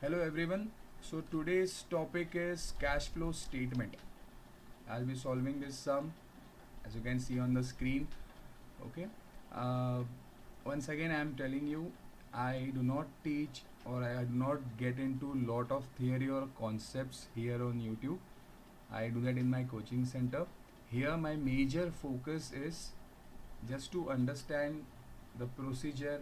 Hello everyone. So today's topic is cash flow statement. I'll be solving this sum as you can see on the screen. Okay. Uh, Once again, I'm telling you, I do not teach or I do not get into lot of theory or concepts here on YouTube. I do that in my coaching center. Here, my major focus is just to understand the procedure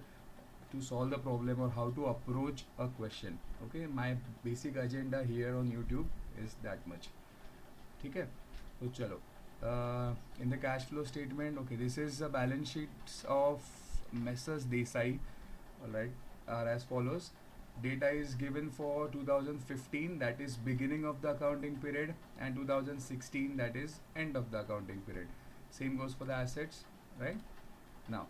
to solve the problem or how to approach a question. Okay, my basic agenda here on YouTube is that much. ठीक है, तो चलो. In the cash flow statement, okay, this is the balance sheets of Messrs Desai. All right, are as follows. Data is given for 2015, that is beginning of the accounting period, and 2016, that is end of the accounting period. Same goes for the assets, right? Now,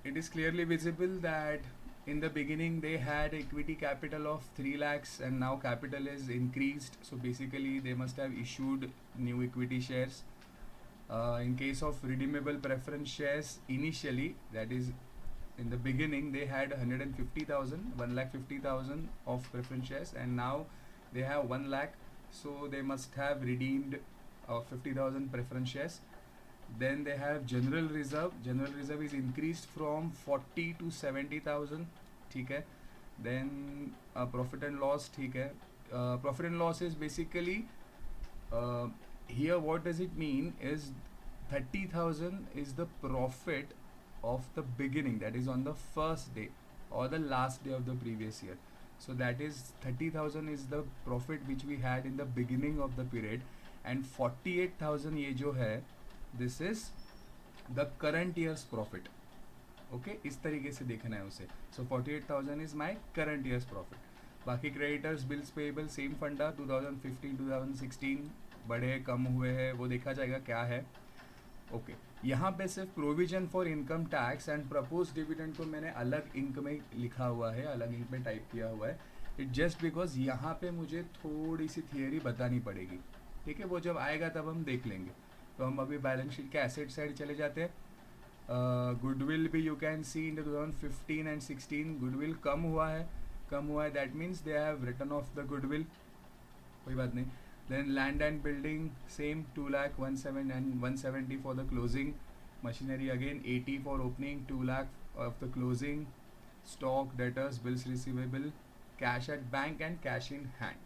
it is clearly visible that in the beginning they had equity capital of 3 lakhs and now capital is increased, so basically they must have issued new equity shares. In case of redeemable preference shares, initially, that is in the beginning, they had 150,000, 1,50,000 of preference shares, and now they have 1 lakh, so they must have redeemed 50,000 preference shares. Then they have general reserve. General reserve is increased from 40 to 70,000. ठीक है. Then profit and loss. ठीक है. Profit and loss is basically here. What does it mean? Is 30,000 is the profit of the beginning. That is on the first day or the last day of the previous year. So that is 30,000 is the profit which we had in the beginning of the period, and 48,000 ये जो है, this is the current year's profit. Okay, इस तरीके से देखना है उसे. सो 48,000 is my current year's profit. बाकी क्रेडिटर्स, बिल्स पेएबल, सेम फंडा. 2015 2016 बढ़े कम हुए हैं वो देखा जाएगा क्या है. ओके, यहाँ पे सिर्फ provision for income tax and propose dividend को मैंने अलग इंक में लिखा हुआ है, अलग इंक में टाइप किया हुआ है. इट जस्ट बिकॉज यहाँ पे मुझे थोड़ी सी थियरी बतानी पड़ेगी. ठीक है, वो जब आएगा तब हम देख लेंगे. तो हम अभी बैलेंस शीट के एसेट साइड चले जाते हैं. गुडविल भी you can see in 2015 and 16 goodwill कम हुआ है. That means they have return of the goodwill. कोई बात नहीं. Then land and building same 2 lakh 17 and 170 for the closing. Machinery again 80 for opening, 2 lakh of the closing. Stock, debtors, bills receivable, cash at bank and cash in hand.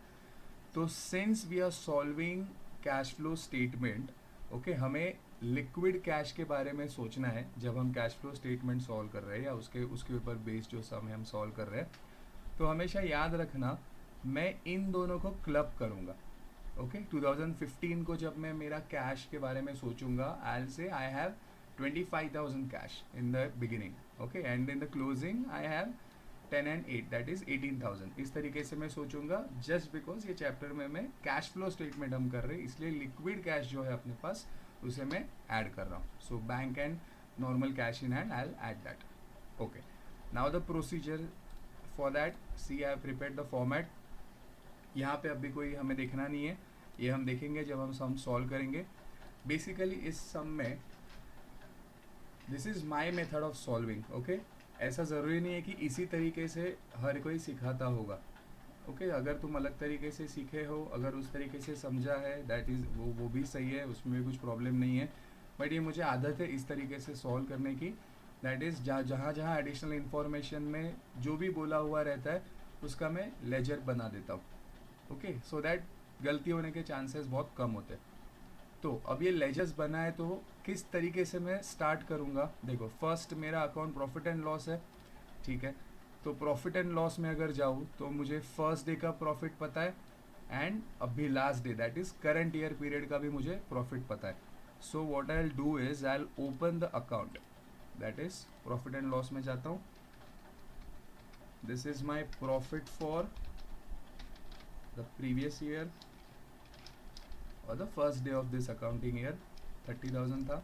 तो since we are solving cash flow statement, okay, हमें liquid cash के बारे में सोचना है जब हम cash flow statement solve कर रहे हैं या उसके ऊपर बेस्ड जो सम हम सॉल्व कर रहे हैं. तो हमेशा याद रखना, मैं इन दोनों को क्लब करूँगा. ओके, 2015 को जब मैं मेरा कैश के बारे में सोचूंगा, आई से I have 25,000 cash in the beginning. Okay, and in the closing I have 10 and 8, that is 18,000. इस तरीके से मैं सोचूंगा, जस्ट बिकॉज ये चैप्टर में मैं कैश फ्लो स्टेटमेंट हम कर रहे हैं, इसलिए लिक्विड कैश जो है अपने पास उसे मैं ऐड कर रहा हूँ. So bank and normal cash in hand, I will add that. Okay, now the procedure for that, see I have prepared the format. यहाँ पे अभी कोई हमें देखना नहीं है, ये हम देखेंगे जब हम सम सॉल्व करेंगे. बेसिकली इस सम में this is my method of solving. Okay, ऐसा ज़रूरी नहीं है कि इसी तरीके से हर कोई सिखाता होगा. ओके, अगर तुम अलग तरीके से सीखे हो, अगर उस तरीके से समझा है, दैट इज़ वो भी सही है, उसमें भी कुछ प्रॉब्लम नहीं है. बट ये मुझे आदत है इस तरीके से सॉल्व करने की. दैट इज़ जहाँ जहाँ एडिशनल इन्फॉर्मेशन में जो भी बोला हुआ रहता है उसका मैं लेजर बना देता हूँ. ओके, सो दैट गलती होने के चांसेस बहुत कम होते हैं. तो अब ये लेजर्स बना है, तो किस तरीके से मैं स्टार्ट करूँगा. देखो, फर्स्ट मेरा अकाउंट प्रॉफिट एंड लॉस है. ठीक है, तो प्रॉफिट एंड लॉस में अगर जाऊँ तो मुझे फर्स्ट डे का प्रॉफिट पता है एंड अभी last day that is current year period का भी मुझे प्रॉफिट पता है. So what I will do is I will open the account, that is profit and loss में जाता हूँ. This is my profit for the previous year और the first day of this accounting year 30,000 था.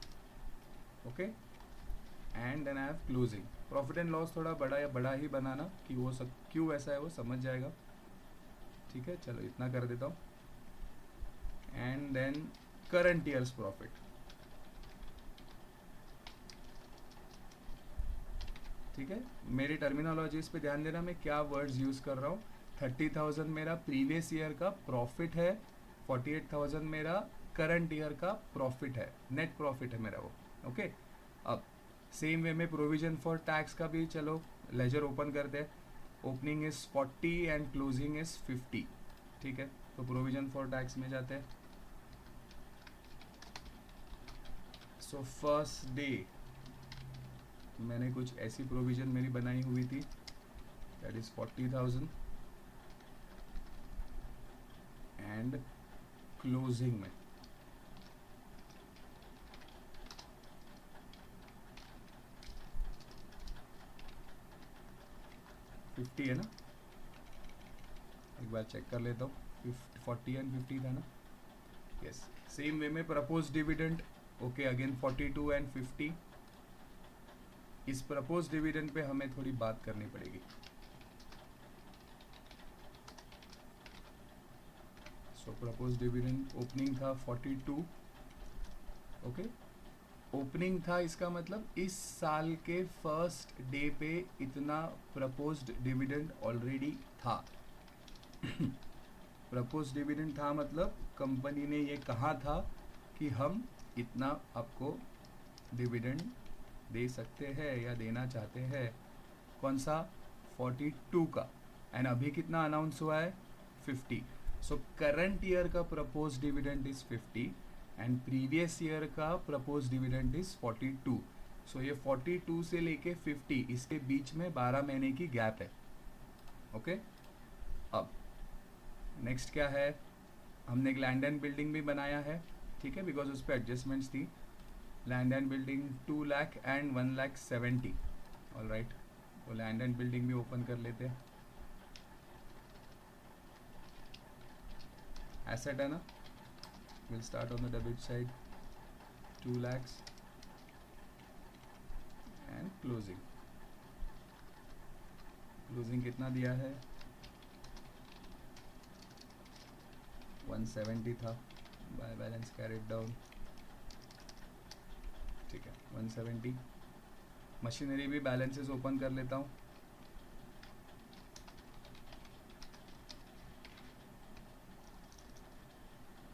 Okay, and then I have closing. Profit and loss थोड़ा बड़ा ही बनाना कि वो सब क्यों ऐसा है वो समझ जाएगा. ठीक है, चलो इतना कर देता हूँ. And then current year's profit. ठीक है, मेरी टर्मिनोलॉजीज पे ध्यान देना, मैं क्या वर्ड्स यूज़ कर रहा हूँ। 30,000 मेरा प्रीवियस ईयर का प्रॉफिट है, 48,000 मेरा करंट ईयर का प्रॉफिट है, नेट प्रॉफिट है मेरा वो। ओके, अब सेम वे में प्रोविजन फॉर टैक्स का भी चलो लेजर ओपन करते हैं। Opening is 40 and closing is 50, ठीक है। तो प्रोविजन फॉर टैक्स में जाते हैं। सो फर्स्ट डे मैंने कुछ ऐसी प्रोविजन मेरी बनाई हुई थी, दैट इज 40,000 एंड क्लोजिंग में 50 है ना, एक बार चेक कर लेता हूँ। 40 एंड 50 था ना, यस। सेम वे में propose dividend, okay, again 42 and 50। इस प्रपोज डिविडेंड पे हमें थोड़ी बात करनी पड़ेगी। सो प्रपोज डिविडेंड ओपनिंग था 42, ओके। ओपनिंग था इसका मतलब इस साल के फर्स्ट डे पे इतना प्रपोज्ड डिविडेंड ऑलरेडी था। प्रपोज डिविडेंड था मतलब कंपनी ने ये कहा था कि हम इतना आपको डिविडेंड दे सकते हैं या देना चाहते हैं। कौन सा? 42 का। एंड अभी कितना अनाउंस हुआ है? 50। सो करंट ईयर का propose dividend is 50 and previous year का प्रपोज डिविडेंड इज 42। सो ये 42 से लेके 50, इसके बीच में 12 महीने की गैप है। ओके, अब नेक्स्ट क्या है, हमने एक लैंड एंड बिल्डिंग भी बनाया है, ठीक है, बिकॉज उस पर एडजस्टमेंट्स थी। Land and building 2 lakh and 1,70,000। All right, तो लैंड एंड बिल्डिंग भी ओपन कर लेते हैं। एसेट है ना, will start on the debit side, 2 lakhs and closing. Closing कितना दिया है? 170 था, बाय बैलेंस कैरिड डाउन, ठीक है, 170। मशीनरी भी बैलेंसेस ओपन कर लेता हूँ।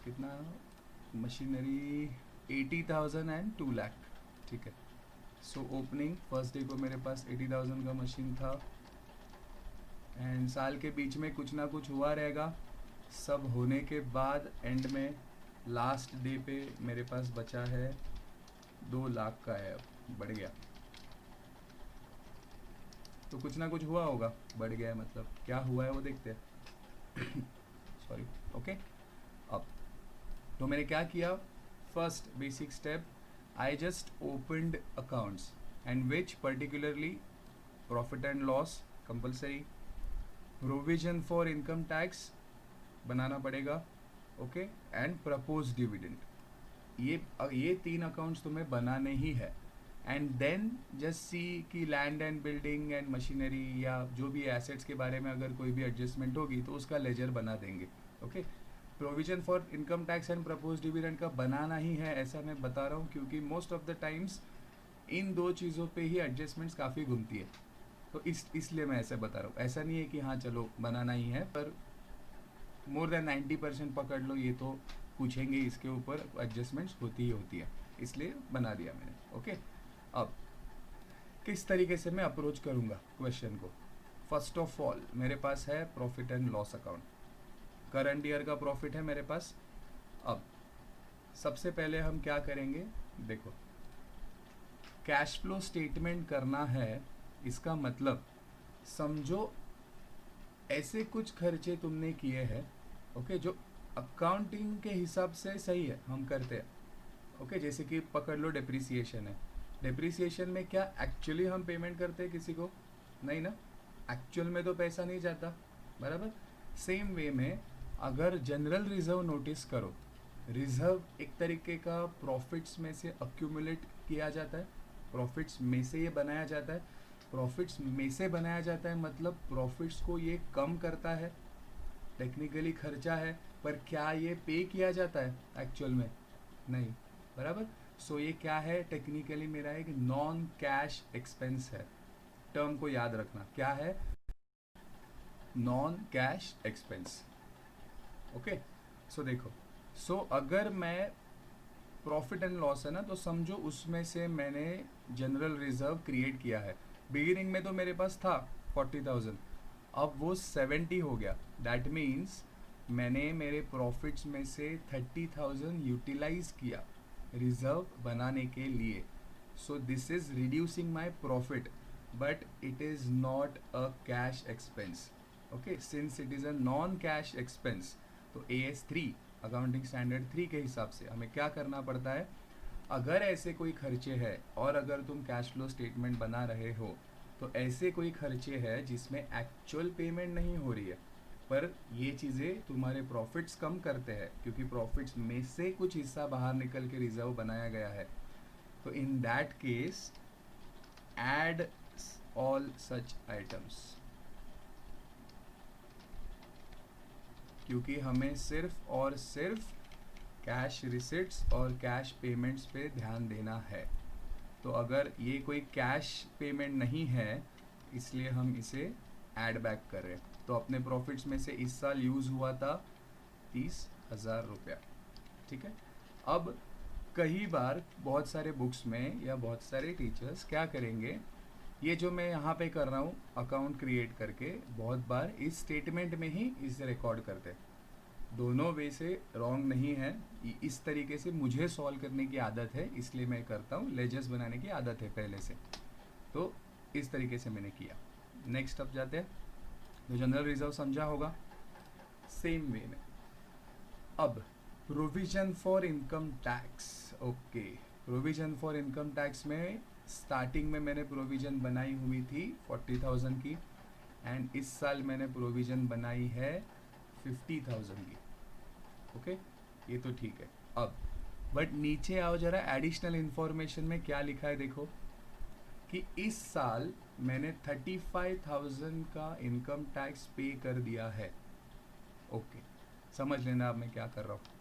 कितना? मशीनरी 80,000 एंड 2 लाख, ठीक है। सो ओपनिंग फर्स्ट डे को मेरे पास 80,000 का मशीन था एंड साल के बीच में कुछ ना कुछ हुआ रहेगा। सब होने के बाद एंड में लास्ट डे पे मेरे पास बचा है 2 लाख का है, अब बढ़ गया। तो कुछ ना कुछ हुआ होगा, बढ़ गया है, मतलब क्या हुआ है वो देखते हैं। Sorry, okay. अब तो मैंने क्या किया, first basic step, I just opened accounts and which particularly profit and loss compulsory, provision for income tax बनाना पड़ेगा, ओके, एंड प्रपोज डिविडेंड। ये 3 अकाउंट्स तुम्हें बनाने ही है। एंड देन जस्ट सी कि land and building and machinery या जो भी एसेट्स के बारे में अगर कोई भी एडजस्टमेंट होगी तो उसका लेजर बना देंगे, okay. Provision for income tax and propose dividend का बनाना ही है, ऐसा मैं बता रहा हूँ क्योंकि most of the times in 2 चीज़ों पे ही एडजस्टमेंट्स काफ़ी घूमती है। तो इसलिए मैं ऐसे बता रहा हूँ। ऐसा नहीं है कि हाँ चलो बनाना ही है, पर मोर देन 90% पकड़ लो, ये तो पूछेंगे, इसके ऊपर एडजस्टमेंट्स होती ही होती है, इसलिए बना दिया मैंने, ओके। अब किस तरीके से मैं अप्रोच करूँगा क्वेश्चन को? फर्स्ट ऑफ ऑल मेरे पास है profit and loss account, current year का प्रॉफिट है मेरे पास। अब सबसे पहले हम क्या करेंगे, देखो, कैश फ्लो स्टेटमेंट करना है, इसका मतलब समझो ऐसे कुछ खर्चे तुमने किए हैं, ओके, जो अकाउंटिंग के हिसाब से सही है, हम करते हैं, ओके। जैसे कि पकड़ लो डेप्रिसिएशन है, डेप्रिसिएशन में क्या एक्चुअली हम पेमेंट करते हैं किसी को? नहीं ना, एक्चुअल में तो पैसा नहीं जाता, बराबर। सेम वे में अगर जनरल रिजर्व नोटिस करो, रिजर्व एक तरीके का प्रॉफिट्स में से अक्यूमुलेट किया जाता है, प्रॉफिट्स में से ये बनाया जाता है। प्रॉफिट्स में से बनाया जाता है मतलब प्रॉफिट्स को ये कम करता है, टेक्निकली खर्चा है, पर क्या ये पे किया जाता है एक्चुअल में? नहीं, बराबर। सो ये क्या है, टेक्निकली मेरा एक नॉन कैश एक्सपेंस है, टर्म को याद रखना, क्या है, नॉन कैश एक्सपेंस। ओके, सो देखो, सो अगर मैं प्रॉफिट एंड लॉस है ना, तो समझो उसमें से मैंने जनरल रिजर्व क्रिएट किया है। बिगिनिंग में तो मेरे पास था 40,000, अब वो 70 हो गया। दैट मीन्स मैंने मेरे प्रॉफिट्स में से 30,000 यूटिलाइज किया रिजर्व बनाने के लिए। सो this is reducing my profit, but it is not a cash expense. Okay, since it is a non cash expense, तो AS3 अकाउंटिंग स्टैंडर्ड 3 के हिसाब से हमें क्या करना पड़ता है, अगर ऐसे कोई खर्चे हैं और अगर तुम कैश फ्लो स्टेटमेंट बना रहे हो, तो ऐसे कोई खर्चे हैं जिसमें एक्चुअल पेमेंट नहीं हो रही है, पर ये चीज़ें तुम्हारे प्रॉफिट्स कम करते हैं, क्योंकि प्रॉफिट्स में से कुछ हिस्सा बाहर निकल के रिजर्व बनाया गया है। तो in that case add all such items, क्योंकि हमें सिर्फ और सिर्फ कैश रिसिट्स और कैश पेमेंट्स पे ध्यान देना है। तो अगर ये कोई कैश पेमेंट नहीं है, इसलिए हम इसे ऐड बैक कर रहे हैं। तो अपने प्रॉफिट्स में से इस साल यूज़ हुआ था 30,000 रुपया, ठीक है। अब कई बार बहुत सारे बुक्स में या बहुत सारे टीचर्स क्या करेंगे, ये जो मैं यहाँ पे कर रहा हूँ अकाउंट क्रिएट करके, बहुत बार इस स्टेटमेंट में ही इसे रिकॉर्ड करते हैं। दोनों वे से रॉन्ग नहीं है, इस तरीके से मुझे सॉल्व करने की आदत है, इसलिए मैं करता हूँ। लेजर्स बनाने की आदत है पहले से, तो इस तरीके से मैंने किया। नेक्स्ट अब जाते हैं, तो जनरल रिजर्व समझा होगा, सेम वे में। अब provision for income tax. Okay, provision for income tax में स्टार्टिंग में मैंने प्रोविजन बनाई हुई थी 40,000 की, एंड इस साल मैंने प्रोविजन बनाई है 50,000 की। ओके, ये तो ठीक है। अब बट नीचे आओ जरा, एडिशनल इन्फॉर्मेशन में क्या लिखा है देखो, कि इस साल मैंने 35,000 का इनकम टैक्स पे कर दिया है। ओके, समझ लेना अब मैं क्या कर रहा हूँ।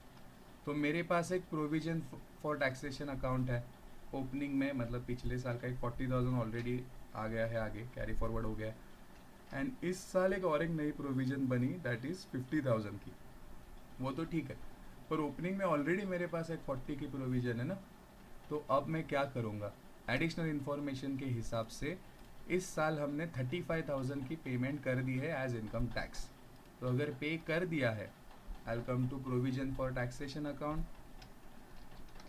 तो मेरे पास एक प्रोविजन फॉर टैक्सेशन अकाउंट है ओपनिंग में, मतलब पिछले साल का एक 40,000 ऑलरेडी आ गया है, आगे कैरी फॉरवर्ड हो गया है, एंड इस साल एक नई प्रोविजन बनी, दैट इज़ 50,000 की। वो तो ठीक है, पर ओपनिंग में ऑलरेडी मेरे पास एक 40 की प्रोविजन है ना। तो अब मैं क्या करूँगा, एडिशनल इन्फॉर्मेशन के हिसाब से इस साल हमने 35,000 की पेमेंट कर दी है एज इनकम टैक्स। तो अगर पे कर दिया है, I will come to provision for taxation account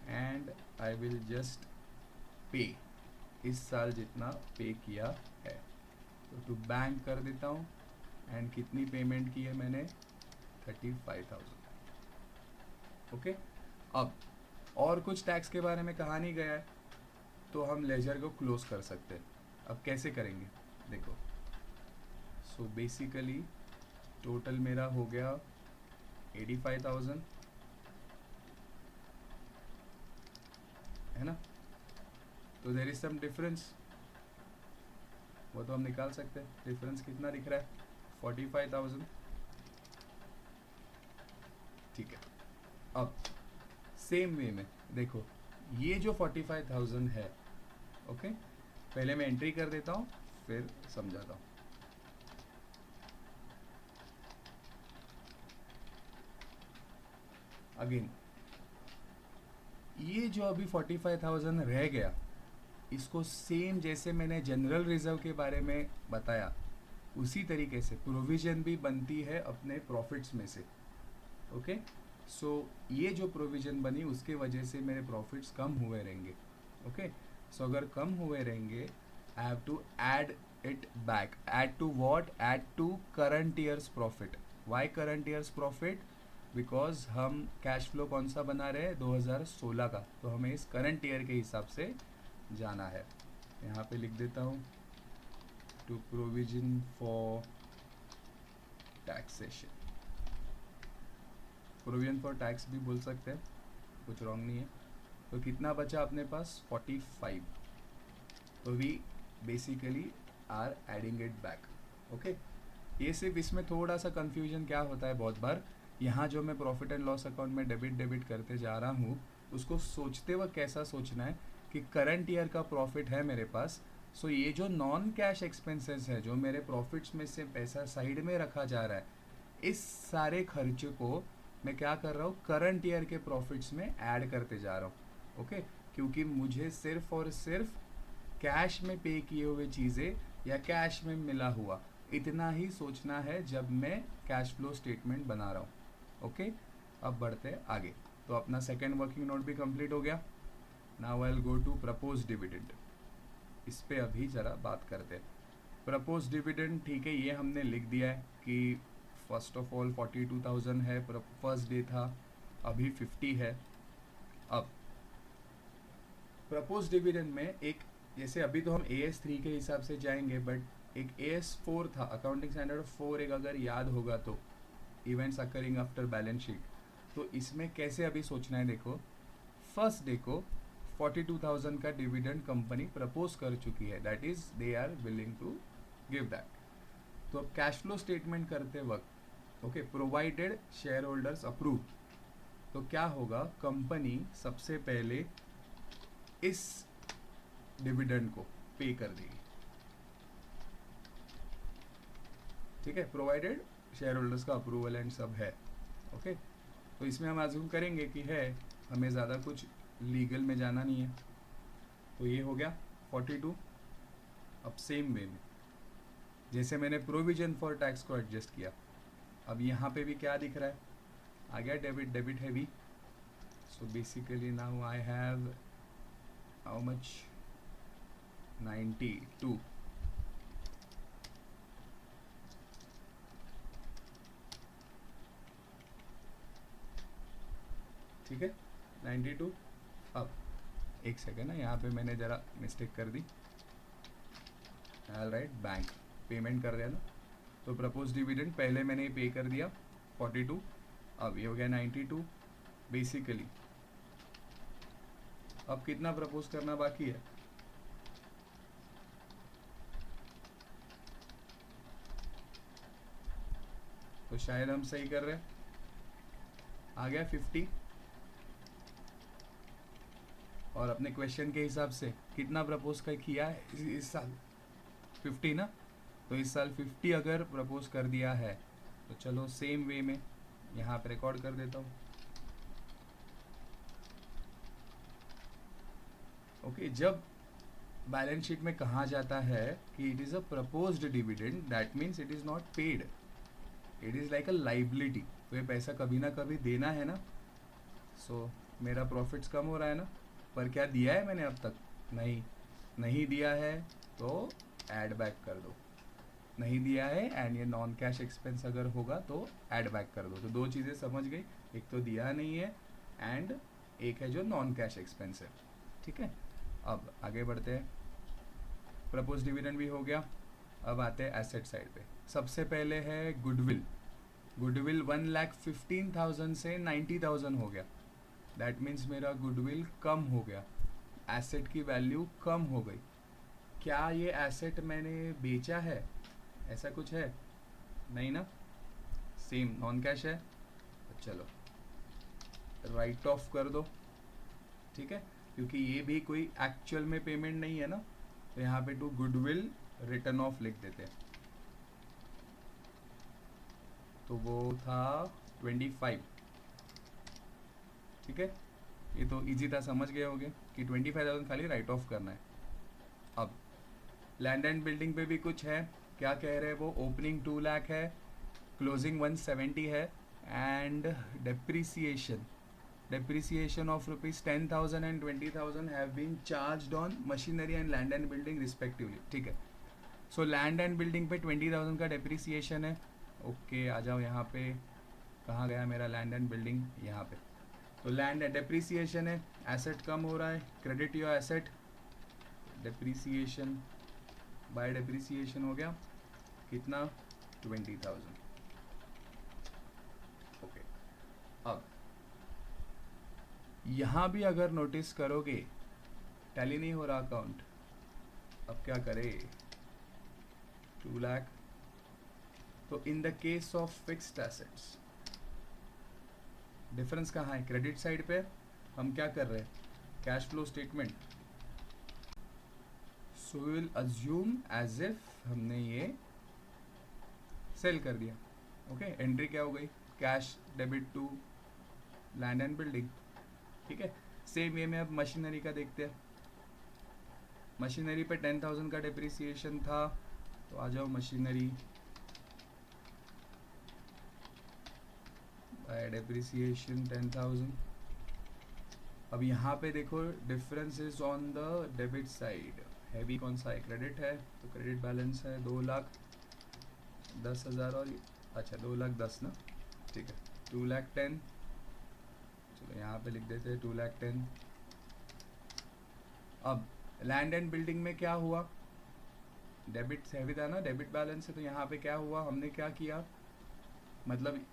and I will just pay इस साल जितना पे किया है। तो टू बैंक कर देता हूँ, एंड कितनी पेमेंट की है मैंने, 35,000। ओके, अब और कुछ टैक्स के बारे में कहा नहीं गया है, तो हम लेजर को क्लोज कर सकते हैं। अब कैसे करेंगे देखो, सो बेसिकली टोटल मेरा हो गया 85,000, है ना। तो देयर इज सम डिफरेंस, वो तो हम निकाल सकते हैं। डिफरेंस कितना दिख रहा है, 45,000, ठीक है। अब सेम वे में देखो, ये जो 45,000 है, ओके, पहले मैं एंट्री कर देता हूँ फिर समझाता हूँ। अगेन ये जो अभी 45,000 रह गया, इसको सेम जैसे मैंने जनरल रिजर्व के बारे में बताया, उसी तरीके से प्रोविजन भी बनती है अपने प्रॉफिट्स में से। ओके, सो ये जो प्रोविजन बनी उसके वजह से मेरे प्रॉफिट्स कम हुए रहेंगे। ओके, सो अगर कम हुए रहेंगे, I have to add it back. Add to what, add to current year's profit. Why current year's profit, because हम कैश फ्लो कौन सा बना रहे हैं, 2016 का, तो हमें इस करंट ईयर के हिसाब से जाना है। यहाँ पे लिख देता हूँ to provision for taxation. Provision for tax भी बोल सकते हैं, कुछ रॉन्ग नहीं है। तो कितना बचा अपने पास, 45। तो we basically are adding it back. Okay, ये सिर्फ इसमें थोड़ा सा कंफ्यूजन क्या होता है बहुत बार, यहाँ जो मैं प्रॉफिट एंड लॉस अकाउंट में डेबिट करते जा रहा हूँ, उसको सोचते वक्त कैसा सोचना है कि करंट ईयर का प्रॉफिट है मेरे पास, सो ये जो नॉन कैश एक्सपेंसेस है, जो मेरे प्रॉफिट्स में से पैसा साइड में रखा जा रहा है, इस सारे खर्चे को मैं क्या कर रहा हूँ, करंट ईयर के प्रॉफिट्स में ऐड करते जा रहा हूँ। ओके, क्योंकि मुझे सिर्फ और सिर्फ कैश में पे किए हुए चीज़ें या कैश में मिला हुआ इतना ही सोचना है जब मैं कैश फ्लो स्टेटमेंट बना रहा हूँ। ओके, अब बढ़ते हैं आगे। तो अपना सेकेंड वर्किंग नोट भी कंप्लीट हो गया। Now I will go to propose dividend. इस पे अभी ज़रा बात करते हैं। प्रपोज डिविडेंड, ठीक है, ये हमने लिख दिया है कि फर्स्ट ऑफ ऑल 42,000 है, फर्स्ट डे था, अभी 50 है। अब प्रपोज डिविडेंड में एक, जैसे अभी तो हम AS3 के हिसाब से जाएंगे, बट एक AS4 था, अकाउंटिंग स्टैंडर्ड 4, एक अगर याद होगा तो, events occurring after balance sheet. तो इसमें कैसे अभी सोचना है, देखो फर्स्ट डे को 42,000 का डिविडेंड कंपनी प्रपोज कर चुकी है, that is they are willing to give that. तो अब कैश फ्लो स्टेटमेंट करते वक्त, okay, provided shareholders approve, तो क्या होगा, कंपनी सबसे पहले इस डिविडेंड को पे कर देगी। ठीक है, प्रोवाइडेड शेयर होल्डर्स का अप्रूवल एंड सब है। ओके, तो इसमें हम अज्यूम करेंगे कि है, हमें ज़्यादा कुछ लीगल में जाना नहीं है। तो ये हो गया 42। अब सेम वे में जैसे मैंने प्रोविजन फॉर टैक्स को एडजस्ट किया, अब यहाँ पे भी क्या दिख रहा है, आ गया debit, debit heavy. So basically now I have how much, 92। ठीक है, 92। अब एक सेकेंड है, यहाँ पे मैंने ज़रा मिस्टेक कर दी। ऑल राइट, बैंक पेमेंट कर दिया ना, तो प्रपोज डिविडेंड पहले मैंने पे कर दिया 42, अब ये हो गया 92 बेसिकली। अब कितना प्रपोज करना बाकी है, तो शायद हम सही कर रहे हैं, आ गया 50। और अपने क्वेश्चन के हिसाब से कितना प्रपोज का किया है इस साल, 50 ना, तो इस साल 50 अगर प्रपोज कर दिया है, तो चलो सेम वे में यहाँ पे रिकॉर्ड कर देता हूँ। ओके, जब बैलेंस शीट में कहा जाता है कि it is a proposed dividend, that means it is not paid, it is like a liability. तो ये पैसा कभी ना कभी देना है ना। सो मेरा प्रॉफिट्स कम हो रहा है ना, पर क्या दिया है मैंने अब तक, नहीं, नहीं दिया है तो ऐड बैक कर दो, नहीं दिया है एंड ये नॉन कैश एक्सपेंस अगर होगा तो ऐड बैक कर दो। तो दो चीज़ें समझ गई, एक तो दिया नहीं है एंड एक है जो नॉन कैश एक्सपेंस है। ठीक है, अब आगे बढ़ते हैं। प्रपोज डिविडेंड भी हो गया, अब आते हैं एसेट साइड पे। सबसे पहले है गुडविल। गुडविल 1,15,000 से 90,000 हो गया, दैट मीन्स मेरा गुडविल कम हो गया, एसेट की वैल्यू कम हो गई। क्या ये एसेट मैंने बेचा है, ऐसा कुछ है, नहीं ना, सेम नॉन कैश है, तो चलो राइट ऑफ कर दो। ठीक है, क्योंकि ये भी कोई एक्चुअल में पेमेंट नहीं है ना, तो यहाँ पे टू गुडविल रिटर्न ऑफ लिख देते हैं। तो वो था 25। ठीक है, ये तो इजी था, समझ गए होंगे कि 25,000 खाली राइट ऑफ करना है। अब लैंड एंड बिल्डिंग पे भी कुछ है, क्या कह रहे हैं वो, ओपनिंग 2 लाख है, क्लोजिंग 170 है, and depreciation of rupees 10,000 and 20,000 have been charged on machinery and land and building respectively। ठीक है, सो लैंड एंड बिल्डिंग पे 20,000 का डेप्रिसिएशन है। ओके, आ जाओ यहाँ पे, कहाँ गया मेरा लैंड एंड बिल्डिंग, यहाँ पे। तो लैंड डेप्रिसिएशन है, एसेट कम हो रहा है, credit your asset, depreciation bye depreciation हो गया कितना, 20,000। ओके, अब यहाँ भी अगर नोटिस करोगे टैली नहीं हो रहा अकाउंट, अब क्या करे, 2 लाख। तो in the case of fixed assets difference कहाँ है, क्रेडिट साइड पे हम क्या कर रहे हैं, cash flow statement. So we will assume as if हमने ये सेल कर दिया. ओके, एंट्री क्या हो गई? Cash debit to land and building. ठीक है. सेम वे में अब मशीनरी का देखते हैं. मशीनरी पे 10,000 का डिप्रिसिएशन था, तो आ जाओ मशीनरी बाय डिप्रिसिएशन 10,000. अब यहाँ पे देखो difference is on the debit side. Heavy कौन सा है? क्रेडिट है, तो क्रेडिट बैलेंस है 2,10,000 और अच्छा 2,10,000 ना. ठीक है, 2,10,000. चलो यहाँ पे लिख देते हैं 2,10,000. अब लैंड एंड बिल्डिंग में क्या हुआ? डेबिट हैवी था ना, डेबिट बैलेंस है, तो यहाँ पे क्या हुआ? हमने क्या किया, मतलब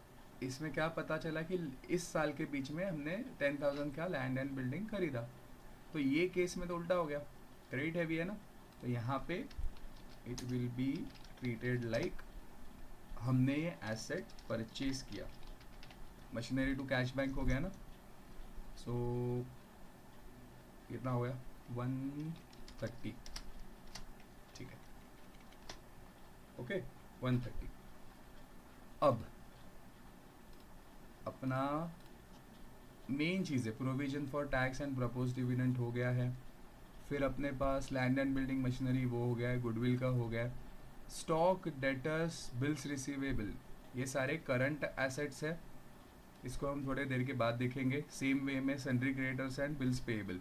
इसमें क्या पता चला कि इस साल के बीच में हमने 10,000 का लैंड एंड बिल्डिंग खरीदा. तो ये केस में तो उल्टा हो गया, क्रेडिट हैवी है ना, तो यहाँ पे it will be treated like हमने ये एसेट परचेज किया. मशीनरी टू कैश बैंक हो गया ना. सो कितना हो गया? 130. ठीक है, ओके 130. अब अपना मेन चीज़ है provision for tax and propose dividend हो गया है. फिर अपने पास लैंड एंड बिल्डिंग मशीनरी वो हो गया है, गुडविल का हो गया है. स्टॉक, डेटर्स, बिल्स रिसीवेबल, ये सारे करंट एसेट्स है. इसको हम थोड़े देर के बाद देखेंगे. सेम वे में sundry creditors and bills payable,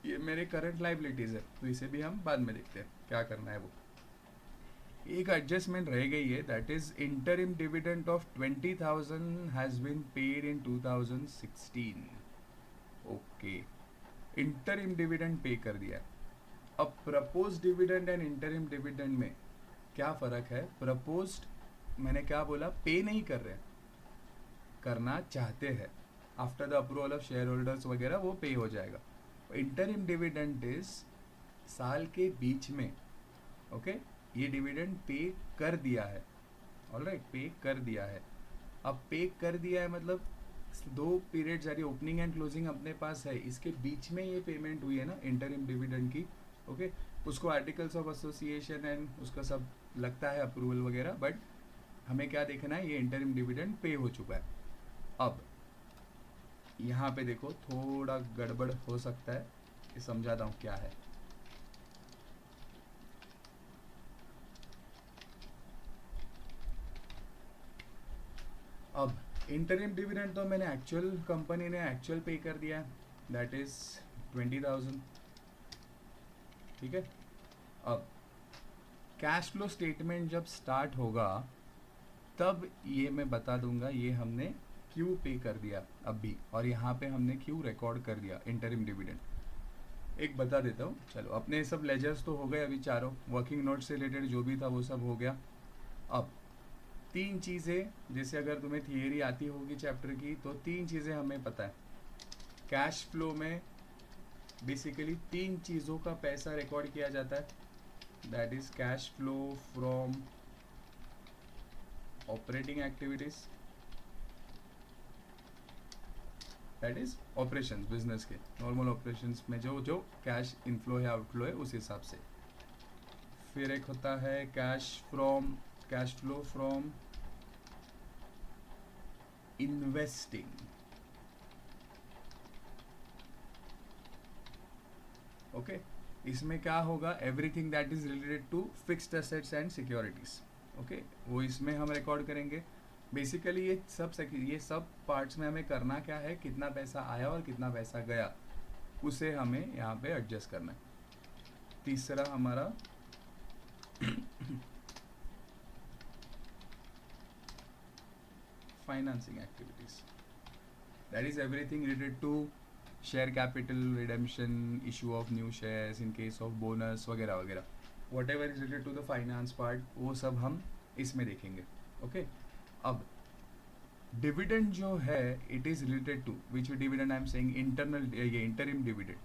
ये मेरे करंट लाइबिलिटीज़ है, तो इसे भी हम बाद में देखते हैं क्या करना है. वो एक एडजस्टमेंट रह गई है, that is interim dividend of 20,000 has been paid in 2016. Okay, interim dividend pay कर दिया. अब propose dividend and interim dividend में क्या फ़र्क है? प्रपोज्ड मैंने क्या बोला? पे नहीं कर रहे, करना चाहते हैं. After the approval of share holders वगैरह वो पे हो जाएगा. इंटरिम डिविडेंड इज साल के बीच में, ओके ये डिविडेंड पे कर दिया है. ऑलराइट, पे कर दिया है. अब पे कर दिया है मतलब 2 पीरियड्स यानी ओपनिंग एंड क्लोजिंग अपने पास है, इसके बीच में ये पेमेंट हुई है ना इंटरिम डिविडेंड की. ओके, उसको आर्टिकल्स ऑफ एसोसिएशन एंड उसका सब लगता है अप्रूवल वगैरह, बट हमें क्या देखना है? ये इंटरिम डिविडेंड पे हो चुका है. अब यहाँ पे देखो थोड़ा गड़बड़ हो सकता है, ये समझाता हूँ क्या है. अब इंटरिम डिविडेंड तो मैंने एक्चुअल कंपनी ने एक्चुअल पे कर दिया है, दैट इज 20,000. ठीक है. अब कैश फ्लो स्टेटमेंट जब स्टार्ट होगा तब ये मैं बता दूंगा ये हमने क्यों पे कर दिया अभी, और यहाँ पे हमने क्यों रिकॉर्ड कर दिया इंटरिम डिविडेंड. एक बता देता हूँ. चलो, अपने सब लेजर्स तो हो गए अभी चारों, वर्किंग नोट से रिलेटेड जो भी था वो सब हो गया. अब 3 चीज़ें, जैसे अगर तुम्हें थियरी आती होगी चैप्टर की तो 3 चीज़ें हमें पता है. कैश फ्लो में बेसिकली 3 चीज़ों का पैसा रिकॉर्ड किया जाता है, that is cash flow from operating activities, that is operations, business के नॉर्मल ऑपरेशंस में जो जो कैश इनफ्लो है आउटफ्लो है उस हिसाब से. फिर एक होता है cash flow from investing. Okay, इसमें क्या होगा? Everything that is related to fixed assets and securities. Okay, वो इसमें हम रिकॉर्ड करेंगे. बेसिकली ये सब पार्ट्स में हमें करना क्या है? कितना पैसा आया और कितना पैसा गया उसे हमें यहाँ पे एडजस्ट करना है. तीसरा हमारा financing activities, that is everything related to share capital, redemption, issue of new shares in case of bonus वगैरह वगैरह, whatever is related to the finance part, वो सब हम इसमें देखेंगे. ओके. अब डिविडेंड जो है it is related to which dividend I am saying internal, ये interim dividend,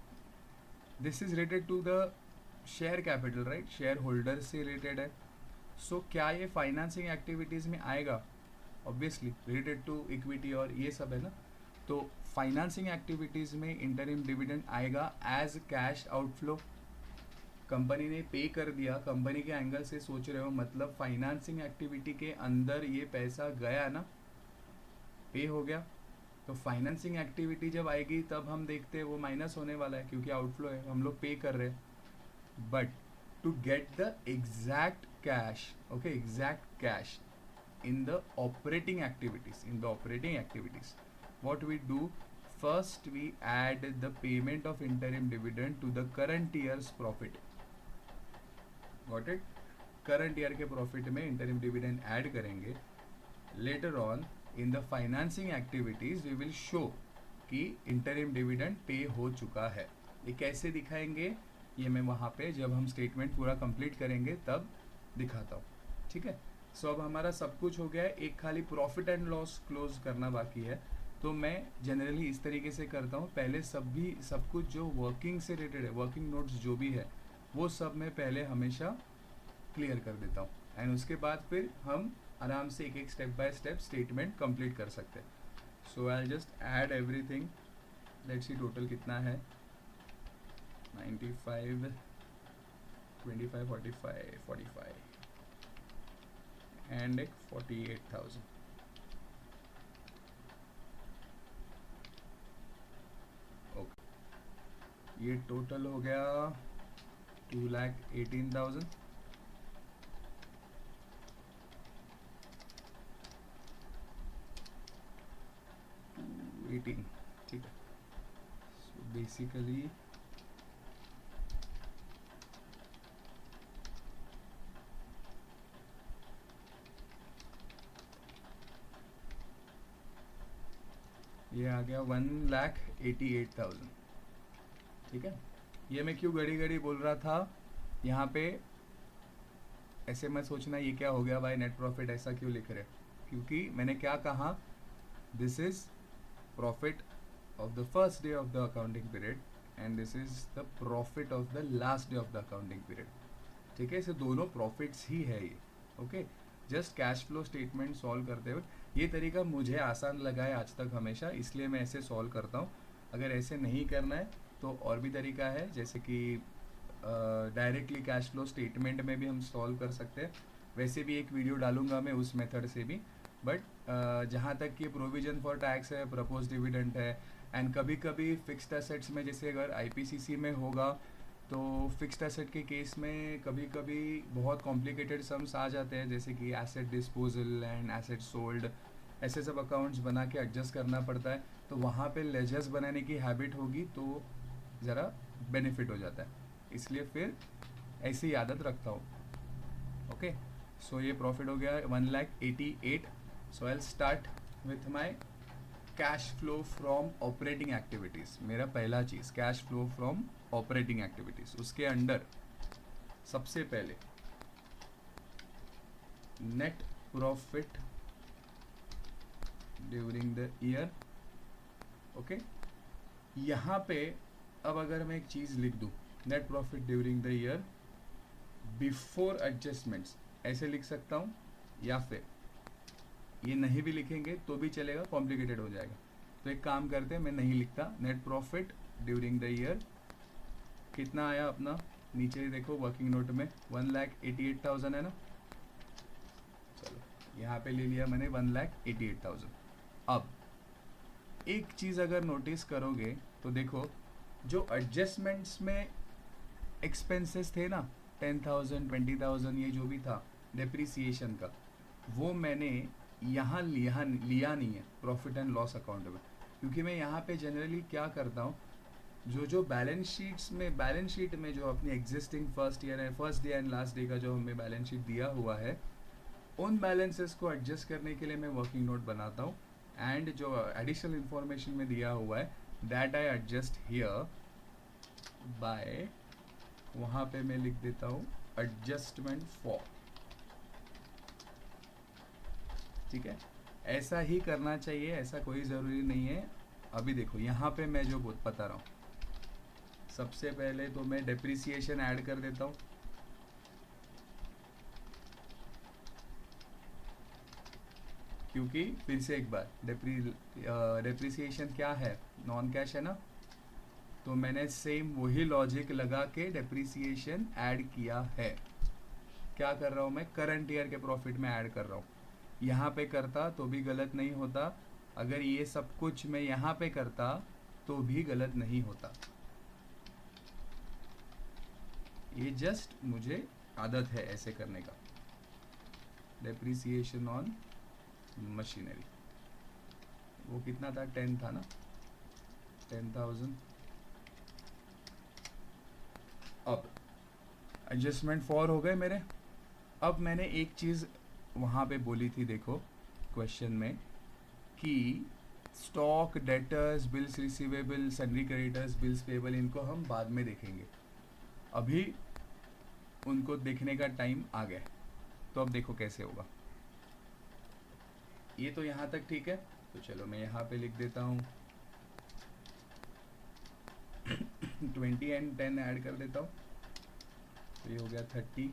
this is related to the share capital, right, share holder से रिलेटेड है. सो क्या ये फाइनेंसिंग एक्टिविटीज़ में आएगा? ऑब्वियसली रिलेटेड टू इक्विटी और ये सब है ना, तो फाइनेंसिंग एक्टिविटीज़ में इंटरिम डिविडेंड आएगा एज कैश आउटफ्लो. कंपनी ने पे कर दिया, कंपनी के एंगल से सोच रहे हो, मतलब फाइनेंसिंग एक्टिविटी के अंदर ये पैसा गया ना, पे हो गया। तो फाइनेंसिंग एक्टिविटी जब आएगी तब हम देखते हैं वो माइनस होने वाला है, क्योंकि आउटफ्लो है, हम लोग पे कर रहे हैं। But to get the exact cash, okay, exact cash in the operating activities, what we do, first we add the payment of interim dividend to the current year's profit. Got it? current year के profit में interim dividend add करेंगे. later on in the financing activities we will show कि interim dividend pay हो चुका है. ये कैसे दिखाएंगे, ये मैं वहाँ पे जब हम स्टेटमेंट पूरा कंप्लीट करेंगे तब दिखाता हूँ. ठीक है? सो अब हमारा सब कुछ हो गया है, एक खाली प्रॉफिट एंड लॉस क्लोज करना बाकी है. तो मैं जनरली इस तरीके से करता हूँ, पहले सब कुछ जो वर्किंग से रिलेटेड है, वर्किंग नोट्स जो भी है वो सब मैं पहले हमेशा क्लियर कर देता हूँ, एंड उसके बाद फिर हम आराम से एक एक step by step statement complete कर सकते हैं. So I just add everything. Let's see total कितना है. 95, 25, 45, 45 एंड एक 48,000. ओके, ये टोटल हो गया 2,18,000. ठीक है. सो बेसिकली ये आ गया 1,88,000. ठीक है. ये मैं क्यों घड़ी घड़ी बोल रहा था, यहाँ पे ऐसे मत सोचना ये क्या हो गया भाई नेट प्रॉफिट ऐसा क्यों लिख रहे, क्योंकि मैंने क्या कहा, this is profit of the first day of the accounting period and this is the profit of the last day of the accounting period. ठीक है, इसे दोनों प्रॉफिट्स ही है ये. Okay, just cash flow statement solve करते हुए ये तरीका मुझे आसान लगा है आज तक हमेशा, इसलिए मैं ऐसे सॉल्व करता हूँ. अगर ऐसे नहीं करना है तो और भी तरीका है, जैसे कि डायरेक्टली कैश फ्लो स्टेटमेंट में भी हम सॉल्व कर सकते हैं. वैसे भी एक वीडियो डालूंगा मैं उस मेथड से भी. बट जहाँ तक कि प्रोविजन फॉर टैक्स है, प्रपोज डिविडेंड है, एंड कभी कभी फिक्स्ड एसेट्स में, जैसे अगर आईपीसीसी में होगा तो फिक्स्ड एसेट के केस में कभी कभी बहुत कॉम्प्लिकेटेड सम्स आ जाते हैं, जैसे कि asset disposal and asset sold, ऐसे सब अकाउंट्स बना के एडजस्ट करना पड़ता है. तो वहाँ पे लेजर्स बनाने की हैबिट होगी तो ज़रा बेनिफिट हो जाता है, इसलिए फिर ऐसी आदत रखता हूँ. ओके, सो ये प्रॉफिट हो गया 1,88,000. So I will start with my cash flow from operating activities. मेरा पहला चीज़ cash flow from operating activities. उसके अंडर सबसे पहले net profit during the year. Okay, यहाँ पे अब अगर मैं एक चीज़ लिख दूँ, net profit during the year before adjustments, ऐसे लिख सकता हूँ, या फिर ये नहीं भी लिखेंगे तो भी चलेगा, कॉम्प्लिकेटेड हो जाएगा. तो एक काम करते हैं, मैं नहीं लिखता. Net profit during the year कितना आया अपना, नीचे देखो वर्किंग नोट में 1,88,000 है ना. चलो यहाँ पे ले लिया मैंने 1,88,000. अब एक चीज़ अगर नोटिस करोगे तो देखो, जो एडजस्टमेंट्स में एक्सपेंसेस थे ना, 10,000, 20,000, ये जो भी था डेप्रीसिएशन का, वो मैंने यहाँ लिया नहीं है प्रॉफिट एंड लॉस अकाउंट में, क्योंकि मैं यहाँ पे जनरली क्या करता हूँ, जो बैलेंस शीट में जो अपनी existing first day and last day का जो हमें बैलेंस शीट दिया हुआ है, उन बैलेंसेस को एडजस्ट करने के लिए मैं वर्किंग नोट बनाता हूँ, एंड जो एडिशनल इंफॉर्मेशन में दिया हुआ है that I adjust here bye, वहाँ पे मैं लिख देता हूँ एडजस्टमेंट फॉर. ठीक है, ऐसा ही करना चाहिए, ऐसा कोई ज़रूरी नहीं है. अभी देखो यहाँ पे मैं जो बता रहा हूँ, सबसे पहले तो मैं डेप्रिसिएशन ऐड कर देता हूँ. क्योंकि फिर से एक बार डेप्रिसिएशन क्या है, नॉन कैश है ना. तो मैंने सेम वही लॉजिक लगा के डेप्रिसिएशन ऐड किया है। क्या कर रहा हूँ मैं, करंट ईयर के प्रॉफिट में ऐड कर रहा हूँ। यहाँ पे करता तो भी गलत नहीं होता, अगर ये सब कुछ मैं यहाँ पे करता तो भी गलत नहीं होता। ये जस्ट मुझे आदत है ऐसे करने का। डेप्रिसिएशन ऑन मशीनरी, वो कितना था, 10 था ना, 10,000। अब एडजस्टमेंट 4 हो गए मेरे। अब मैंने एक चीज़ वहाँ पे बोली थी, देखो क्वेश्चन में, कि stock, debtors, bills receivable, sundry creditors, bills payable, इनको हम बाद में देखेंगे, अभी उनको देखने का टाइम आ गया। तो अब देखो कैसे होगा। ये तो यहाँ तक ठीक है, तो चलो मैं यहाँ पे लिख देता हूँ 20 एंड 10 ऐड कर देता हूँ, तो ये हो गया 30,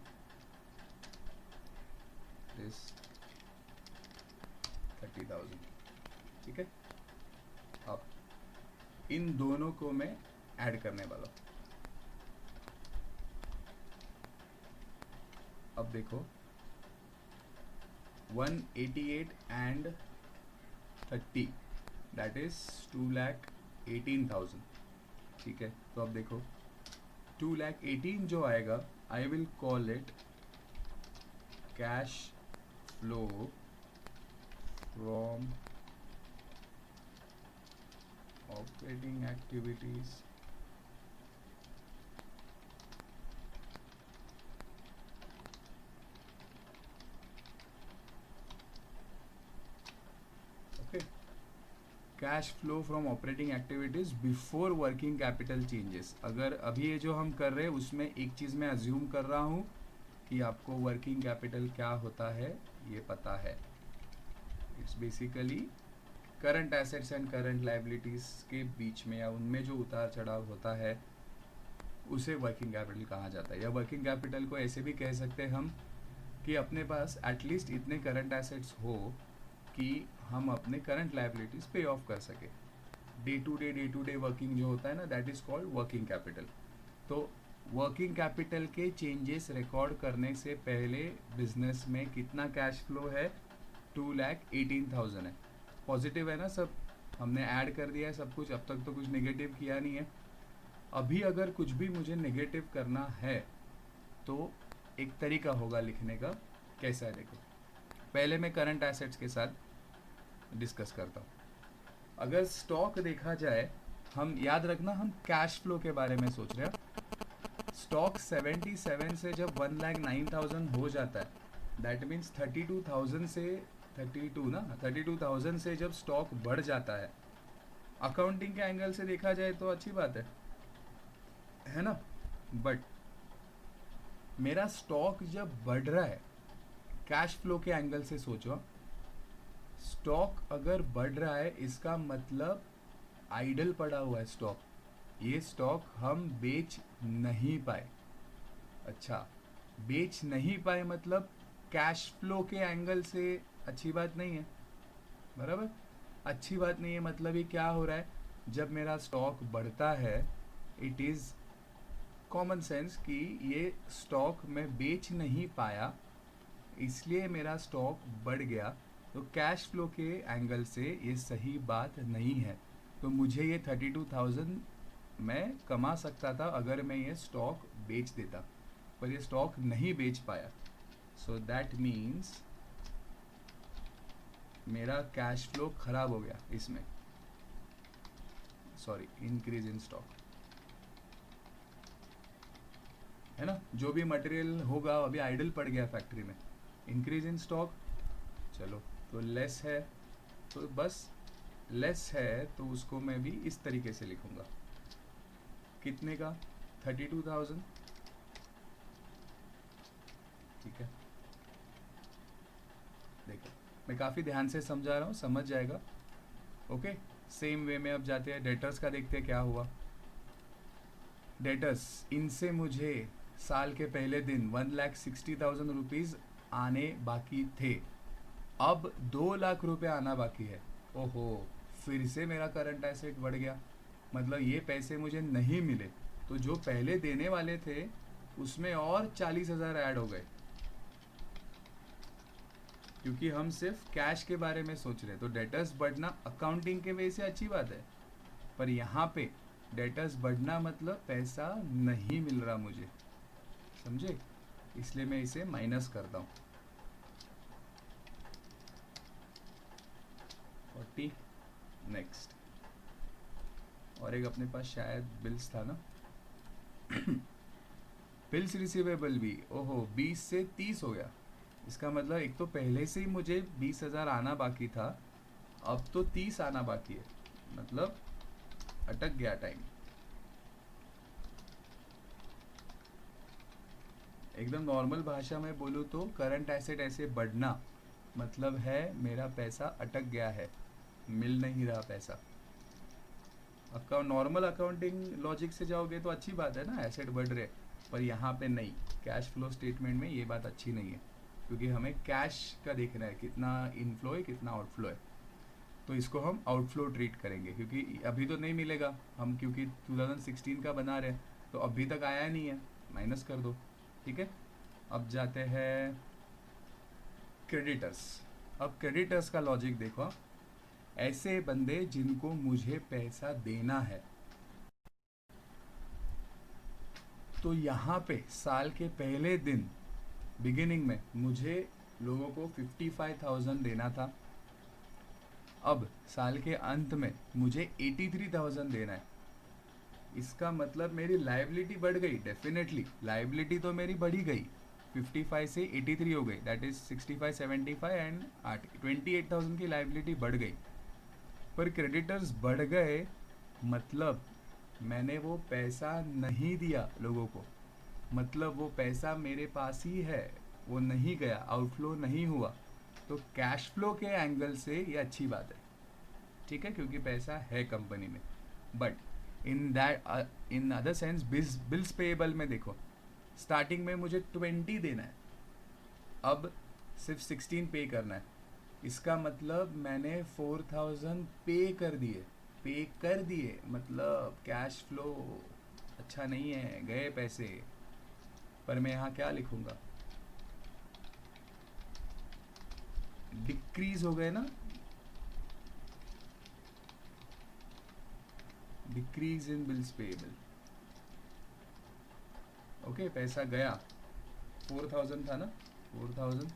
दिस 30,000, ठीक है। अब इन दोनों को मैं ऐड करने वाला हूँ। अब देखो 188 एंड 30, दैट इज 2,18,000, ठीक है। तो अब देखो 2,18,000 जो आएगा, I will call it cash flow from operating activities okay, cash flow from operating activities before working capital changes. अगर अभी ये जो हम कर रहे हैं उसमें एक चीज़ मैं अज्यूम कर रहा हूँ कि आपको वर्किंग कैपिटल क्या होता है ये पता है। It's basically current assets and current liabilities के बीच में या उनमें जो उतार चढ़ाव होता है उसे वर्किंग कैपिटल कहा जाता है। या वर्किंग कैपिटल को ऐसे भी कह सकते हैं हम कि अपने पास एटलीस्ट इतने करंट एसेट्स हो कि हम अपने करंट लाइबिलिटीज़ पे ऑफ कर सके। डे टू डे वर्किंग जो होता है ना, that is called working capital. तो वर्किंग कैपिटल के चेंजेस रिकॉर्ड करने से पहले बिजनेस में कितना कैश फ्लो है, 2,18,000 है। पॉजिटिव है ना सब, हमने ऐड कर दिया है सब कुछ, अब तक तो कुछ नेगेटिव किया नहीं है। अभी अगर कुछ भी मुझे नेगेटिव करना है तो एक तरीका होगा लिखने का, कैसा है देखो। पहले मैं करंट एसेट्स के साथ डिस्कस करता हूँ। अगर स्टॉक देखा जाए, हम याद रखना हम कैश फ्लो के बारे में सोच रहे हैं। स्टॉक 77 से जब 1,09,000 हो जाता है, दैट मीन्स 32,000 से 32,000 से जब स्टॉक बढ़ जाता है, अकाउंटिंग के एंगल से देखा जाए तो अच्छी बात है ना। बट मेरा स्टॉक जब बढ़ रहा है, कैश फ्लो के एंगल से सोचो, स्टॉक अगर बढ़ रहा है इसका मतलब आइडल पड़ा हुआ है स्टॉक, ये स्टॉक हम बेच नहीं पाए। अच्छा, बेच नहीं पाए मतलब कैश फ्लो के एंगल से अच्छी बात नहीं है, बराबर। अच्छी बात नहीं है मतलब ये क्या हो रहा है, जब मेरा स्टॉक बढ़ता है, इट इज़ कॉमन सेंस कि ये स्टॉक मैं बेच नहीं पाया इसलिए मेरा स्टॉक बढ़ गया, तो कैश फ्लो के एंगल से ये सही बात नहीं है। तो मुझे ये 32,000 मैं कमा सकता था अगर मैं ये स्टॉक बेच देता, पर ये स्टॉक नहीं बेच पाया। सो दैट मीन्स मेरा कैश फ्लो खराब हो गया इसमें, सॉरी, इंक्रीज इन स्टॉक है ना। जो भी मटेरियल होगा अभी आइडल पड़ गया फैक्ट्री में, इंक्रीज इन स्टॉक, चलो तो लेस है, तो बस लेस है तो उसको मैं भी इस तरीके से लिखूंगा, कितने का, 32,000, ठीक है। देखो मैं काफ़ी ध्यान से समझा रहा हूँ, समझ जाएगा। ओके, सेम वे में अब जाते हैं डेटर्स का, देखते हैं क्या हुआ। डेटर्स, इनसे मुझे साल के पहले दिन 1,60,000 रुपीज़ आने बाकी थे, अब 2 लाख रुपए आना बाकी है। ओहो, फिर से मेरा करंट एसेट बढ़ गया। मतलब ये पैसे मुझे नहीं मिले, तो जो पहले देने वाले थे उसमें और 40,000 ऐड हो गए, क्योंकि हम सिर्फ कैश के बारे में सोच रहे हैं। तो डेटर्स बढ़ना अकाउंटिंग के वजह से अच्छी बात है, पर यहाँ पे डेटर्स बढ़ना मतलब पैसा नहीं मिल रहा मुझे, समझे? इसलिए मैं इसे माइनस करता हूँ। 40। नेक्स्ट, और एक अपने पास शायद बिल्स था ना। बिल्स रिसीवेबल भी, ओहो, 20 से 30 हो गया। इसका मतलब एक तो पहले से ही मुझे 20,000 आना बाकी था, अब तो 30 आना बाकी है, मतलब अटक गया टाइम। एकदम नॉर्मल भाषा में बोलूँ तो करंट एसेट ऐसे बढ़ना मतलब है मेरा पैसा अटक गया है, मिल नहीं रहा पैसा। नॉर्मल अकाउंटिंग लॉजिक से जाओगे तो अच्छी बात है ना, एसेट बढ़ रहे, पर यहाँ पे नहीं। कैश फ्लो स्टेटमेंट में ये बात अच्छी नहीं है, क्योंकि हमें कैश का देखना है, कितना इनफ्लो है कितना आउटफ्लो है। तो इसको हम आउटफ्लो ट्रीट करेंगे, क्योंकि अभी तो नहीं मिलेगा, हम क्योंकि 2016 का बना रहे हैं, तो अभी तक आया नहीं है, माइनस कर दो, ठीक है। अब जाते हैं क्रेडिटर्स। अब क्रेडिटर्स का लॉजिक देखो, ऐसे बंदे जिनको मुझे पैसा देना है, तो यहाँ पे साल के पहले दिन बिगिनिंग में मुझे लोगों को 55,000 देना था, अब साल के अंत में मुझे 83,000 देना है। इसका मतलब मेरी लायबिलिटी बढ़ गई, डेफिनेटली लायबिलिटी तो मेरी बढ़ी गई, 55 से 83 हो गई, दैट इज 65, 75 एंड 28,000 की लायबिलिटी बढ़ गई। पर क्रेडिटर्स बढ़ गए मतलब मैंने वो पैसा नहीं दिया लोगों को, मतलब वो पैसा मेरे पास ही है, वो नहीं गया, आउटफ्लो नहीं हुआ। तो कैश फ्लो के एंगल से ये अच्छी बात है, ठीक है, क्योंकि पैसा है कंपनी में। But in other sense bills payable में देखो, स्टार्टिंग में मुझे 20 देना है, अब सिर्फ 16 पे करना है। इसका मतलब मैंने 4,000 पे कर दिए, मतलब कैश फ्लो अच्छा नहीं है, गए पैसे। पर मैं यहाँ क्या लिखूँगा, डिक्रीज हो गए ना, decrease in bills payable. Okay, पैसा गया, 4,000 था ना, 4,000,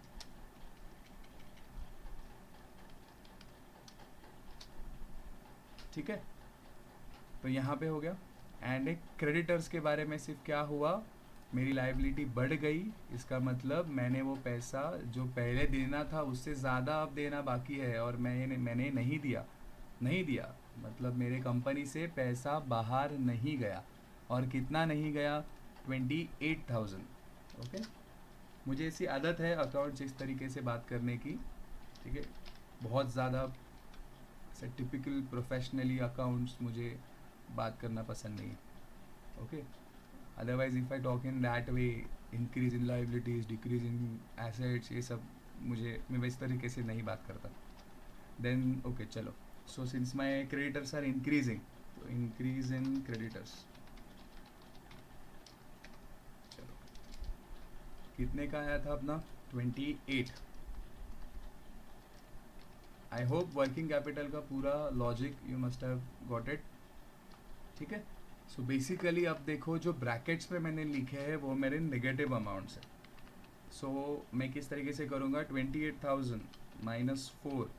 ठीक है। तो यहाँ पे हो गया। एंड एक क्रेडिटर्स के बारे में सिर्फ क्या हुआ, मेरी लायबिलिटी बढ़ गई, इसका मतलब मैंने वो पैसा जो पहले देना था उससे ज़्यादा अब देना बाकी है, और मैंने नहीं दिया, मतलब मेरे कंपनी से पैसा बाहर नहीं गया। और कितना नहीं गया, 28,000। ओके, मुझे ऐसी आदत है अकाउंट्स इस तरीके से बात करने की, ठीक है, बहुत ज़्यादा ऐसे टिपिकल प्रोफेशनली अकाउंट्स मुझे बात करना पसंद नहीं है। Okay, otherwise if I talk in that way, increase in liabilities, decrease in assets, ये सब मैं इस तरीके से नहीं बात करता। देन ओके, चलो, so since my creditors are increasing, तो इंक्रीज इन क्रेडिटर्स, चलो, कितने का आया था अपना, 28। आई होप वर्किंग कैपिटल का पूरा logic you must have got it, ठीक है। सो बेसिकली अब देखो, जो ब्रैकेट्स में मैंने लिखे हैं वो मेरे नेगेटिव अमाउंट्स है। सो मैं किस तरीके से करूँगा, 28,000 -4,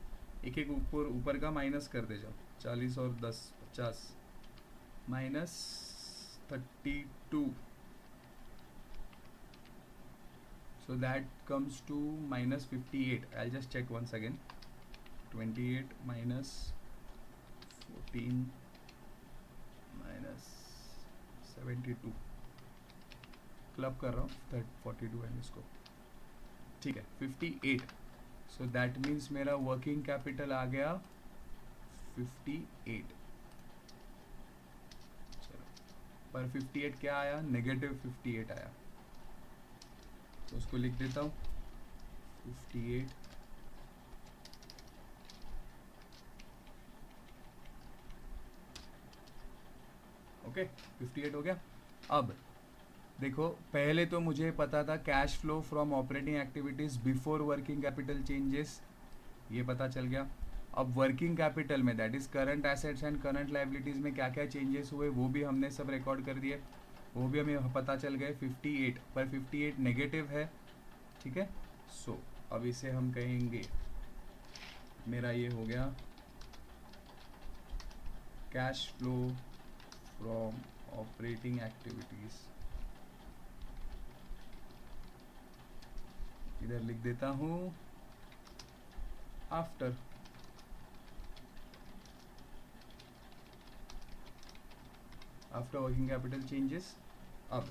एक एक ऊपर का माइनस करते जाओ, 40 और 10 50, -32, so that comes to -58. I'll just check once again, 28 minus 14 -72, club कर रहा हूँ 42 एंड इसको, ठीक है, 58। सो दैट मीन्स मेरा वर्किंग कैपिटल आ गया 58। चलो, पर 58 क्या आया, -58 आया, तो उसको लिख देता हूँ 58 - ओके 58 हो गया। अब देखो पहले तो मुझे पता था cash flow from operating activities before working capital changes, ये पता चल गया। अब वर्किंग कैपिटल में that is current assets and current liabilities में क्या क्या चेंजेस हुए वो भी हमने सब रिकॉर्ड कर दिए, वो भी हमें पता चल गए। 58 पर 58 नेगेटिव है, ठीक है। सो अब इसे हम कहेंगे, मेरा ये हो गया cash flow from operating activities. इधर लिख देता हूँ आफ्टर वर्किंग कैपिटल चेंजेस। अब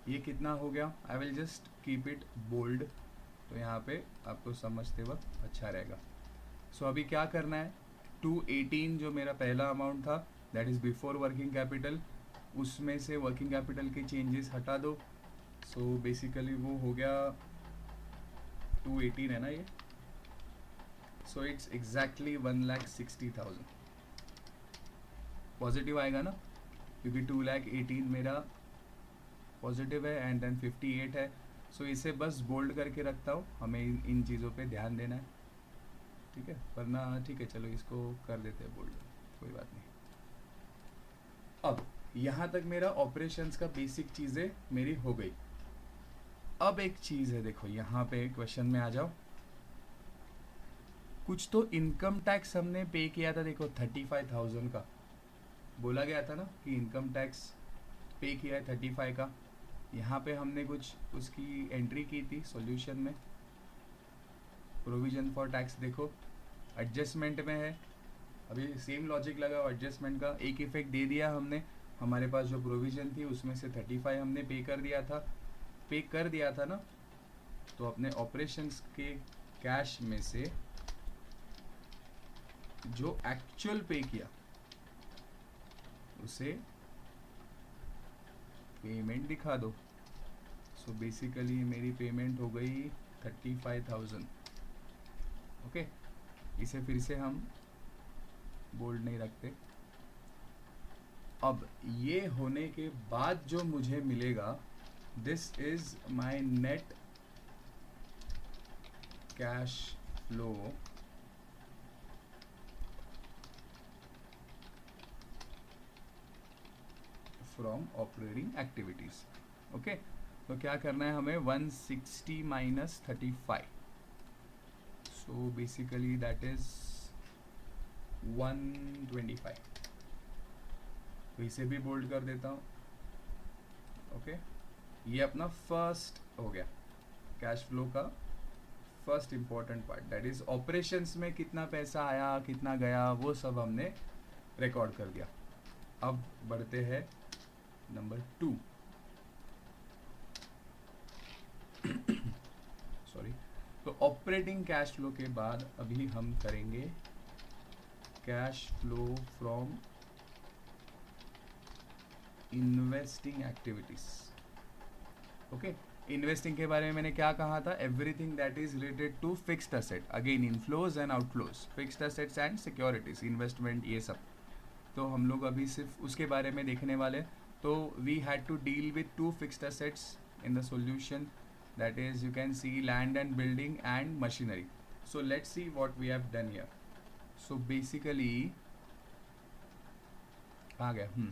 ये कितना हो गया, I will just keep it bold, तो यहाँ पे आपको समझते वक्त अच्छा रहेगा। सो अभी क्या करना है, 218 जो मेरा पहला अमाउंट था that is before working capital, उसमें से वर्किंग कैपिटल के चेंजेस हटा दो। सो बेसिकली वो हो गया 218 है ना ये, सो इट्स एग्जैक्टली 1,60,000 पॉजिटिव आएगा ना, क्योंकि 2,18 मेरा पॉजिटिव है एंड देन 58 है। सो इसे बस बोल्ड करके रखता हूँ, हमें इन चीज़ों पे ध्यान देना है, ठीक है। वरना ठीक है चलो इसको कर देते हैं बोल्ड, कोई बात नहीं। अब यहाँ तक मेरा ऑपरेशंस का बेसिक चीज़ें मेरी हो गई। अब एक चीज़ है, देखो यहाँ पे क्वेश्चन में आ जाओ, कुछ तो इनकम टैक्स हमने पे किया था, देखो 35,000 का बोला गया था ना कि इनकम टैक्स पे किया है 35 का। यहाँ पे हमने कुछ उसकी एंट्री की थी सॉल्यूशन में, प्रोविजन फॉर टैक्स देखो एडजस्टमेंट में है, अभी सेम लॉजिक लगाओ, एडजस्टमेंट का एक इफेक्ट दे दिया हमने, हमारे पास जो प्रोविजन थी उसमें से 35 हमने पे कर दिया था ना, तो अपने ऑपरेशंस के कैश में से जो एक्चुअल पे किया उसे पेमेंट दिखा दो। सो बेसिकली मेरी पेमेंट हो गई 35,000, ओके। इसे फिर से हम बोल्ड नहीं रखते। अब ये होने के बाद जो मुझे मिलेगा, this is my net cash flow from operating activities, okay. तो क्या करना है हमें, 160 minus 35, so basically that is 125। तो इसे भी बोल्ड कर देता हूँ, ओके। ये अपना फर्स्ट हो गया कैश फ्लो का first important part, that is operations में कितना पैसा आया कितना गया वो सब हमने रिकॉर्ड कर दिया। अब बढ़ते हैं नंबर 2, सॉरी। तो ऑपरेटिंग कैश फ्लो के बाद अभी हम करेंगे cash flow from investing activities, okay. Investing के बारे में मैंने क्या कहा था, everything that is related to fixed asset, again inflows and outflows, fixed assets and securities, investment, ये सब। तो हम लोग अभी सिर्फ उसके बारे में देखने वाले। तो we had to deal with 2 fixed assets in the solution, that is you can see land and building and machinery. So let's see what we have done here. So basically आ गया,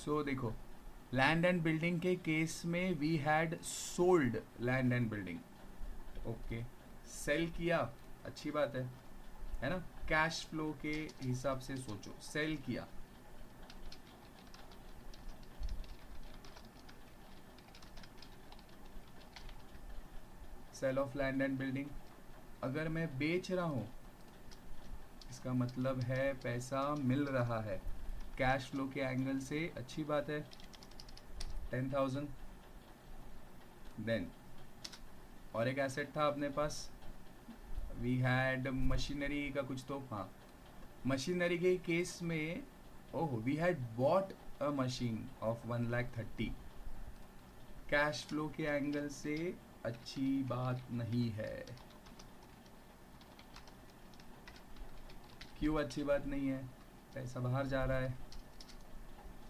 so देखो land and building के case में we had sold land and building, okay. Sale किया, अच्छी बात है ना, कैश फ्लो के हिसाब से सोचो, सेल किया, sale of land and building. अगर मैं बेच रहा हूँ इसका मतलब है पैसा मिल रहा है, कैश फ्लो के एंगल से अच्छी बात है, 10,000। देन और एक एसेट था अपने पास, वी हैड मशीनरी का कुछ तो, हाँ मशीनरी के केस में oh we had bought a machine of 1,30,000, cash flow के एंगल से अच्छी बात नहीं है। क्यों अच्छी बात नहीं है, पैसा बाहर जा रहा है,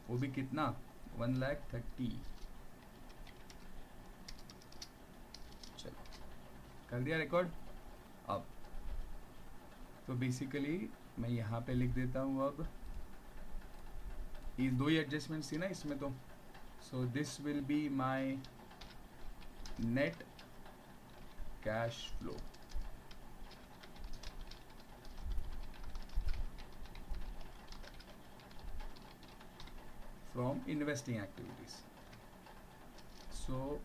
वो भी कितना 1,30,000। चलो कर दिया रिकॉर्ड। अब तो बेसिकली मैं यहाँ पे लिख देता हूँ। अब ये दो ही एडजस्टमेंट्स थी ना इसमें, तो so this will be my net cash flow from investing activities. So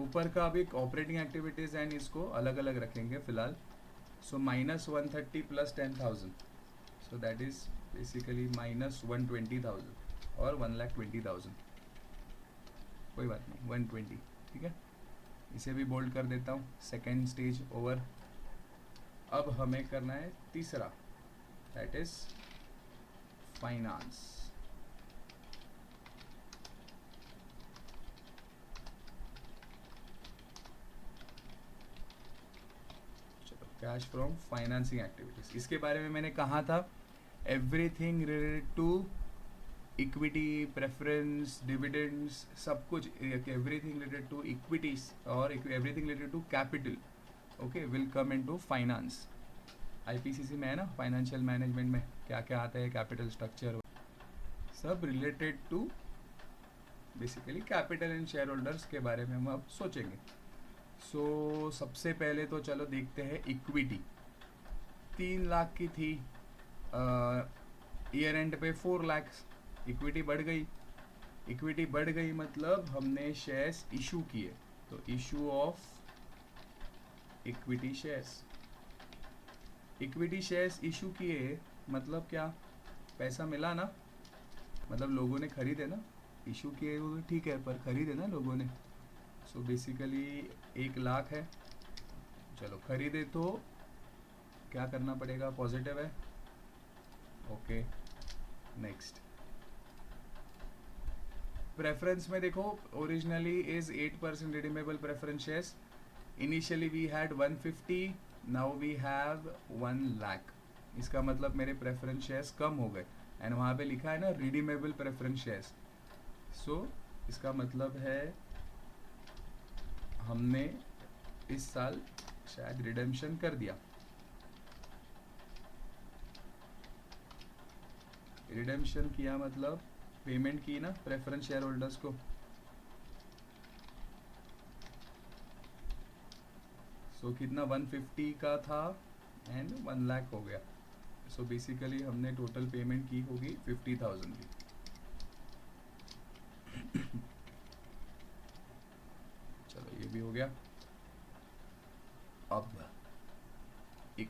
ऊपर का अभी ऑपरेटिंग एक्टिविटीज एंड इसको अलग अलग रखेंगे फिलहाल। सो -130 plus 10,000, so that is basically -120,000 और 1,20,000। कोई बात नहीं, 120, ठीक है। इसे भी बोल्ड कर देता हूँ। Second stage over. अब हमें करना है तीसरा, दैट इज फाइनेंस। चलो कैश फ्रॉम फाइनेंसिंग एक्टिविटीज, इसके बारे में मैंने कहा था everything related to equity, preference, dividends, सब कुछ, एवरीथिंग रिलेटेड टू इक्विटीज और everything related to capital, okay, will come into finance. IPCC में है ना, फाइनेंशियल मैनेजमेंट में क्या क्या आता है, कैपिटल स्ट्रक्चर, सब related to basically capital and share holders के बारे में हम अब सोचेंगे। सो सबसे पहले तो चलो देखते हैं इक्विटी। 3 लाख की थी, ईयर एंड पे 4 लाख, इक्विटी बढ़ गई। इक्विटी बढ़ गई मतलब हमने शेयर्स इशू किए, तो issue of equity shares. Equity shares issue किए मतलब क्या, पैसा मिला ना, मतलब लोगों ने खरीदे ना। इशू किए वो ठीक है, पर खरीदे ना लोगों ने। सो बेसिकली 1 लाख है, चलो खरीदे तो क्या करना पड़ेगा, पॉजिटिव है, ओके। नेक्स्ट प्रेफरेंस में देखो, originally is 8% redeemable preference shares. Initially we had 150, now we have 1 lakh. इसका मतलब मेरे प्रेफरेंस शेयर्स कम हो गए, एंड वहाँ पे लिखा है ना रिडीमेबल प्रेफरेंस शेयर्स। सो इसका मतलब है हमने इस साल शायद रिडेम्पशन कर दिया। रिडेम्पशन किया मतलब पेमेंट की ना प्रेफरेंस शेयर होल्डर्स को। सो कितना 150 का था एंड 1 लाख हो गया। सो बेसिकली हमने टोटल पेमेंट की होगी 50,000 की। चलो ये भी हो गया। अब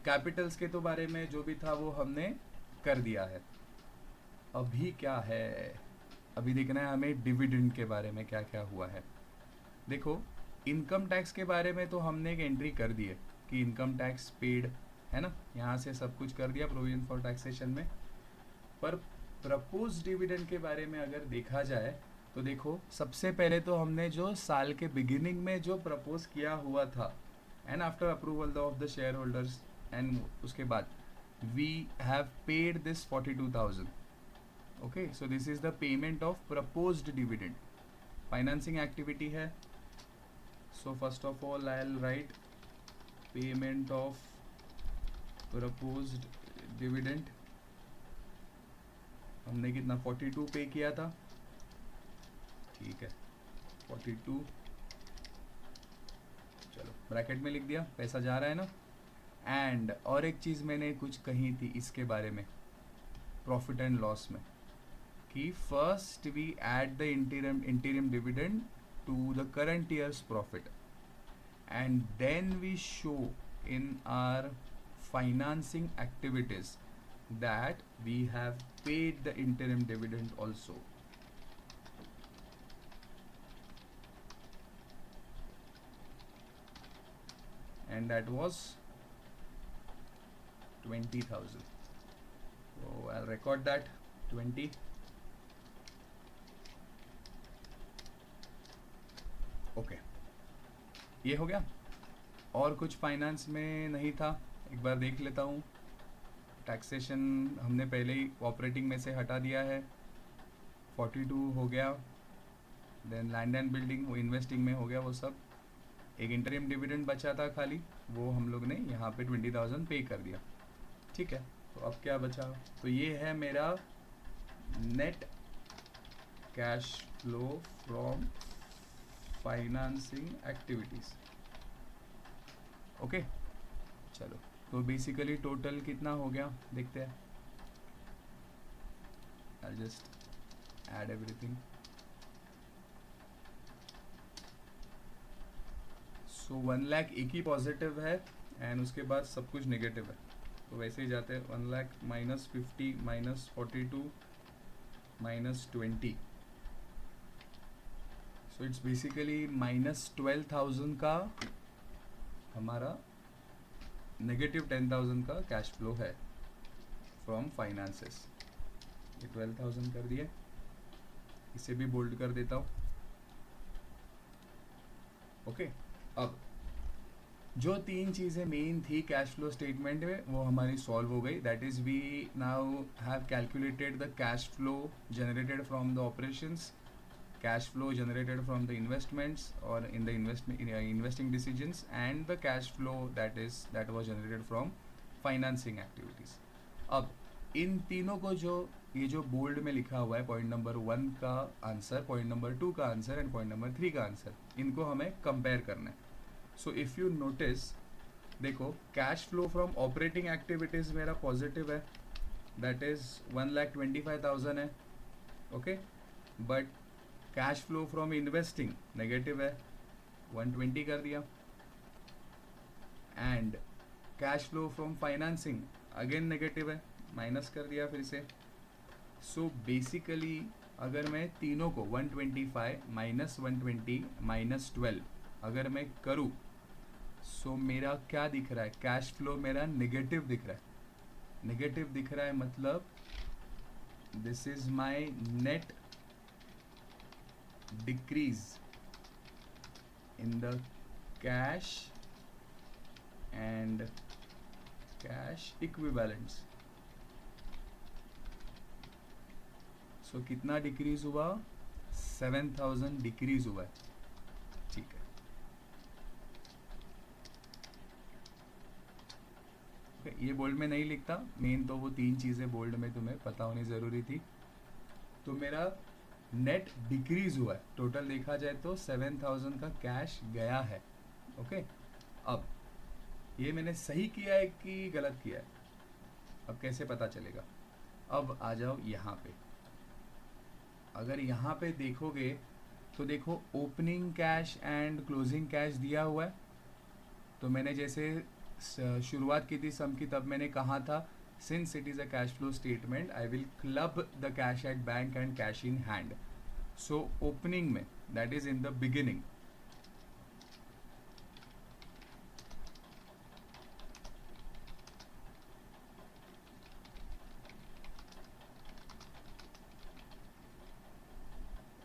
कैपिटल्स के तो बारे में जो भी था वो हमने कर दिया है। अभी क्या है, अभी देखना है हमें डिविडेंड के बारे में क्या क्या हुआ है। देखो इनकम टैक्स के बारे में तो हमने एक एंट्री कर दी है कि इनकम टैक्स पेड है ना, यहाँ से सब कुछ कर दिया प्रोविजन फॉर टैक्सेशन में। पर प्रपोज डिविडेंड के बारे में अगर देखा जाए तो देखो सबसे पहले तो हमने जो साल के बिगिनिंग में जो प्रपोज किया हुआ था and after approval of the share holders, and उसके बाद we have paid this 42,000। Okay, so this is the payment of proposed dividend. Financing activity है, so first of all I will write payment of proposed dividend. हमने कितना 42 पे किया था, ठीक है 42, चलो ब्रैकेट में लिख दिया, पैसा जा रहा है ना। एंड और एक चीज़ मैंने कुछ कही थी इसके बारे में प्रॉफिट एंड लॉस में, कि first we add the interim dividend to the current year's profit and then we show in our financing activities that we have paid the interim dividend also. And that was 20,000. So I'll record that 20. Okay, ये हो गया। और कुछ finance में नहीं था, एक बार देख लेता हूँ। टैक्सेशन हमने पहले ही ऑपरेटिंग में से हटा दिया है। 42 हो गया, देन लैंड एंड बिल्डिंग वो इन्वेस्टिंग में हो गया वो सब। एक इंटरिम डिविडेंड बचा था खाली, वो हम लोग ने यहाँ पे 20,000 पे कर दिया, ठीक है। तो अब क्या बचा, तो ये है मेरा net cash flow from financing activities. Okay चलो, तो बेसिकली टोटल कितना हो गया देखते हैं। I just add everything. So 1 lakh एक ही पॉजिटिव है एंड उसके बाद सब कुछ नेगेटिव है, तो वैसे ही जाते हैं। 1 लाख -50 -42 -20, सो इट्स बेसिकली -12,000 का हमारा नेगेटिव 10,000 का कैश फ्लो है फ्रॉम फाइनेंसेस। ये 12,000 कर दिए, इसे भी बोल्ड कर देता हूँ। ओके अब जो तीन चीज़ें मेन थी कैश फ्लो स्टेटमेंट में वो हमारी सॉल्व हो गई। That is we now have calculated the cash flow generated from the operations, cash flow generated from the investments or in the investing decisions, and the cash flow that was generated from financing activities. अब इन तीनों को जो ये जो bold में लिखा हुआ है, पॉइंट नंबर 1 का आंसर, पॉइंट नंबर 2 का आंसर एंड पॉइंट नंबर 3 का आंसर, इनको हमें कंपेयर करना है। सो इफ़ यू नोटिस, देखो cash flow from operating activities मेरा पॉजिटिव है, दैट इज़ 1,25,000 है, okay. But cash flow from investing negative है, 120 कर दिया। And cash flow from financing again negative है, माइनस कर दिया फिर से। सो बेसिकली अगर मैं तीनों को 125 -120 -12 अगर मैं करूँ, सो मेरा क्या दिख रहा है, कैश फ्लो मेरा नेगेटिव दिख रहा है। नेगेटिव दिख रहा है मतलब this is my net decrease in the cash and cash equivalents. So कितना डिक्रीज हुआ, 7,000 डिक्रीज हुआ है, ठीक है। ये बोल्ड में नहीं लिखता, मेन तो वो तीन चीज़ें बोल्ड में तुम्हें पता होनी ज़रूरी थी। तो मेरा नेट डिक्रीज हुआ है, टोटल देखा जाए तो 7,000 का कैश गया है, ओके। अब ये मैंने सही किया है कि गलत किया है, अब कैसे पता चलेगा। अब आ जाओ यहाँ पे, अगर यहाँ पे देखोगे तो देखो opening cash and closing cash दिया हुआ है। तो मैंने जैसे शुरुआत की थी सम की, तब मैंने कहा था since it is a cash flow statement I will club the cash at bank and cash in hand. So opening में, that is in the beginning,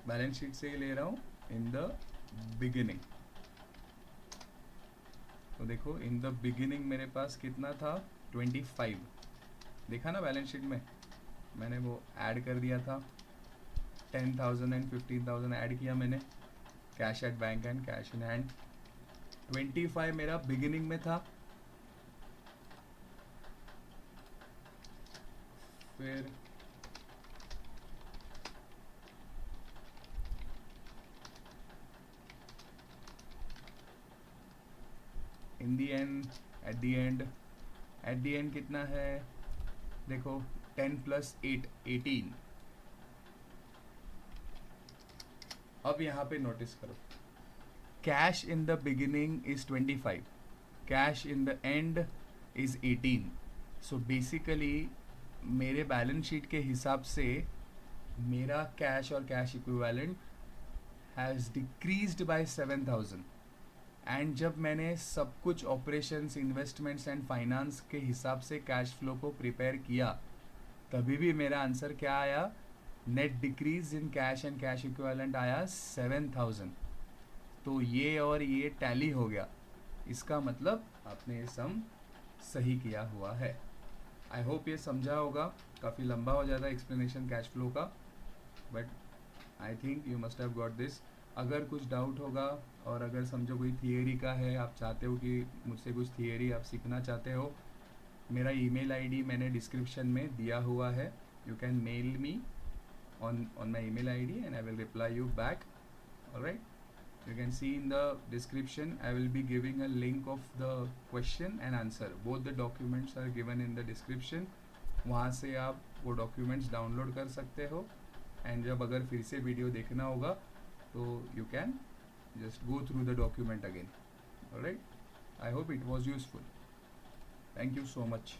balance sheet से ही ले रहा हूँ, in the beginning। तो देखो in the beginning मेरे पास कितना था, 25, देखा ना बैलेंस शीट में मैंने वो ऐड कर दिया था, 10,000 एंड 15,000 ऐड किया मैंने, cash at bank and cash in hand. 25 मेरा बिगिनिंग में था, फिर इन दी एंड, एट दी एंड कितना है, देखो 10 + 8 18। अब यहाँ पे नोटिस करो, cash in the beginning is 25, cash in the end is 18। So basically मेरे बैलेंस शीट के हिसाब से मेरा कैश और cash equivalent has decreased bye 7,000। And जब मैंने सब कुछ ऑपरेशंस, इन्वेस्टमेंट्स एंड फाइनेंस के हिसाब से कैश फ्लो को प्रिपेयर किया, तभी भी मेरा आंसर क्या आया, net decrease in cash and cash equivalent आया 7,000। तो ये और ये टैली हो गया, इसका मतलब आपने ये सम सही किया हुआ है। आई होप ये समझा होगा, काफ़ी लंबा हो जाता है एक्सप्लेनेशन कैश फ्लो का। But I think you must have got this. अगर कुछ डाउट होगा और अगर समझो कोई थियरी का है, आप चाहते हो कि मुझसे कुछ थियरी आप सीखना चाहते हो, मेरा ईमेल आईडी मैंने डिस्क्रिप्शन में दिया हुआ है. You can mail me on my email ID and I will reply you back. Alright, you can see in the description I will be giving a link of the question and answer. Both the documents are given in the description. वहाँ से आप वो documents download कर सकते हो and जब अगर फिर से वीडियो देखना होगा तो you can just go through the document again. Alright, I hope it was useful. Thank you so much.